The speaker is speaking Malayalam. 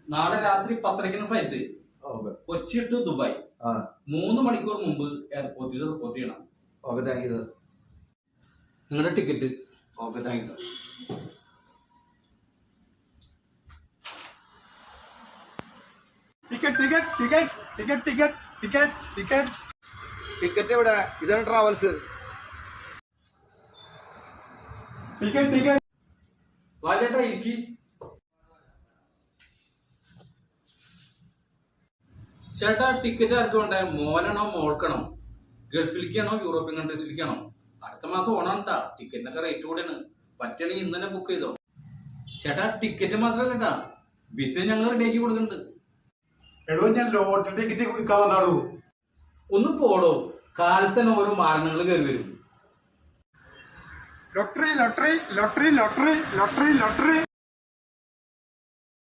നാളെ രാത്രി 10:30 ഫ്ലൈറ്റ്. Kochi to Dubai. 3 മണിക്കൂർ മുമ്പ് എയർപോർട്ടിൽ റിപ്പോർട്ട് ചെയ്യണം. Okay, thank you sir. നിങ്ങളുടെ ticket. Okay, thank you sir. Ticket എവിടെ? ഇതാണ് ട്രാവൽസ്. വാലേട്ടാ ഇരിക്കി. ചേട്ടാ ടിക്കറ്റ് ആർക്ക് വേണ്ടേ? മോനാണോ മോൾക്കണോ? ഗൾഫിലേക്കാണോ യൂറോപ്യൻ കൺട്രീസിലേക്കാണോ? അടുത്ത മാസം ഓണാണ്ടാ. ടിക്കറ്റിനൊക്കെ റേറ്റ് കൂടെയാണ്. പറ്റുകയാണെങ്കിൽ ഇന്ന് തന്നെ ബുക്ക് ചെയ്തോ. ചേട്ടാ ടിക്കറ്റ് മാത്രമല്ല കേട്ടാ, വിസ ഞങ്ങൾ റെഡിയാക്കി കൊടുക്കുന്നുണ്ട്. എടോ, ഞാൻ ലോട്ടറി ടിക്കറ്റ് വിൽക്കാൻ വന്നാളൂ. ഒന്ന് പോടോ, കാലത്ത് തന്നെ ഓരോ മാരണങ്ങൾ കയറി വരും. Lottery lottery lottery lottery lottery lottery